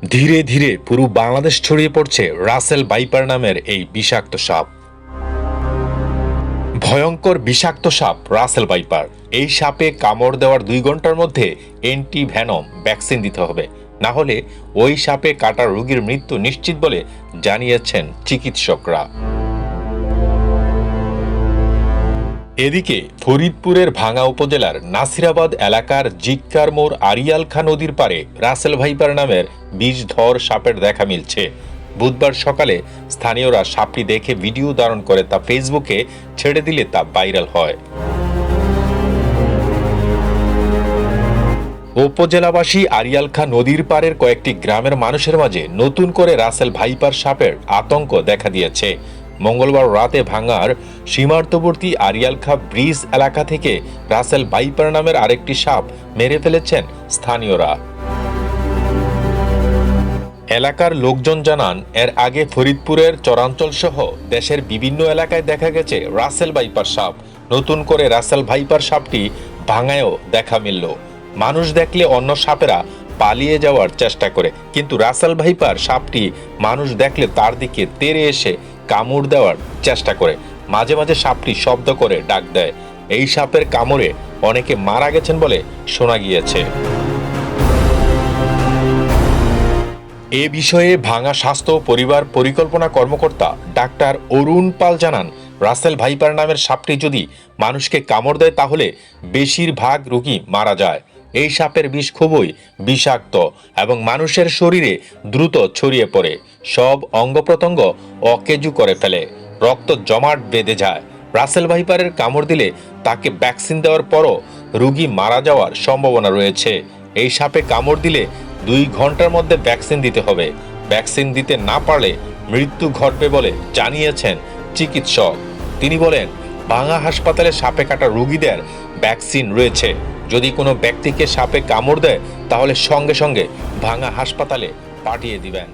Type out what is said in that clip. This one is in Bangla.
ধীরে ধীরে পুরো বাংলাদেশ ছড়িয়ে পড়ছে রাসেল ভাইপার নামের এই বিষাক্ত সাপ। ভয়ঙ্কর বিষাক্ত সাপ রাসেল ভাইপার। এই সাপে কামড় দেওয়ার 2 ঘন্টার মধ্যে অ্যান্টিভেনম ভ্যাকসিন দিতে হবে, না হলে ওই সাপে কাটা রোগীর মৃত্যু নিশ্চিত বলে জানিয়েছেন চিকিৎসকরা। এদিকে ফরিদপুরের ভাঙ্গা উপজেলার নাসিরাবাদ এলাকার জিক্কার মোড় আরিয়ালখা নদীর পারে রাসেল ভাইপার নামের বিষধর সাপের দেখা মিলছে। বুধবার সকালে স্থানীয়রা সাপটি দেখে ভিডিও ধারণ করে তা ফেসবুকে ছেড়ে দিলে তা ভাইরাল হয়। উপজেলাবাসী আরিয়ালখা নদীর পাড়ের কয়েকটি গ্রামের মানুষের মাঝে নতুন করে রাসেল ভাইপার সাপের আতঙ্ক দেখা দিয়েছে। মঙ্গলবার রাতে ভাঙ্গার সীমান্তবর্তী আরিয়ালখা ব্রিজ এলাকা থেকে রাসেল ভাইপার নামের আরেকটি সাপ মেরে ফেলেছেন স্থানীয়রা। এলাকার লোকজন জানান, এর আগে ফরিদপুরের চরাঞ্চল সহ দেশের বিভিন্ন এলাকায় দেখা গেছে রাসেল ভাইপার সাপ। নতুন করে রাসেল ভাইপার সাপটি ভাঙ্গায়ও দেখা মিলল। মানুষ দেখলে অন্য সাপেরা পালিয়ে যাওয়ার চেষ্টা করে, কিন্তু রাসেল ভাইপার সাপটি মানুষ দেখলে তার দিকে তেড়ে এসে কামড় দেওয়ার চেষ্টা করে। মাঝে মাঝে সাপটি শব্দ করে ডাক দেয়। এই সাপের কামড়ে অনেকে মারা গেছেন বলে শোনা গিয়েছে। এ বিষয়ে ভাঙ্গা স্বাস্থ্য পরিবার পরিকল্পনা কর্মকর্তা ডাক্তার অরুণ পাল জানান, রাসেল ভাইপার নামের সাপটি যদি মানুষকে কামড় দেয় তাহলে বেশিরভাগ রোগী মারা যায়। এই সাপের বিষ খুবই বিষাক্ত এবং মানুষের শরীরে দ্রুত ছড়িয়ে পড়ে, সব অঙ্গ প্রত্যঙ্গ অকেজু করে ফেলে, রক্ত জমাট বেঁধে যায়। রাসেল ভাইপারের কামড় দিলে তাকে ভ্যাকসিন দেওয়ার পরও রোগী মারা যাওয়ার সম্ভাবনা রয়েছে। এই সাপে কামড় দিলে 2 ঘন্টার মধ্যে ভ্যাকসিন দিতে হবে। ভ্যাকসিন দিতে না পারলে মৃত্যু ঘটবে বলে জানিয়েছেন চিকিৎসক। তিনি বলেন, ভাঙ্গা হাসপাতালে সাপে কাটা রোগীদের ভ্যাকসিন রয়েছে। যদি কোনো ব্যক্তিকে সাপে কামড় দেয় তাহলে সঙ্গে সঙ্গে ভাঙ্গা হাসপাতালে পাঠিয়ে দিবেন।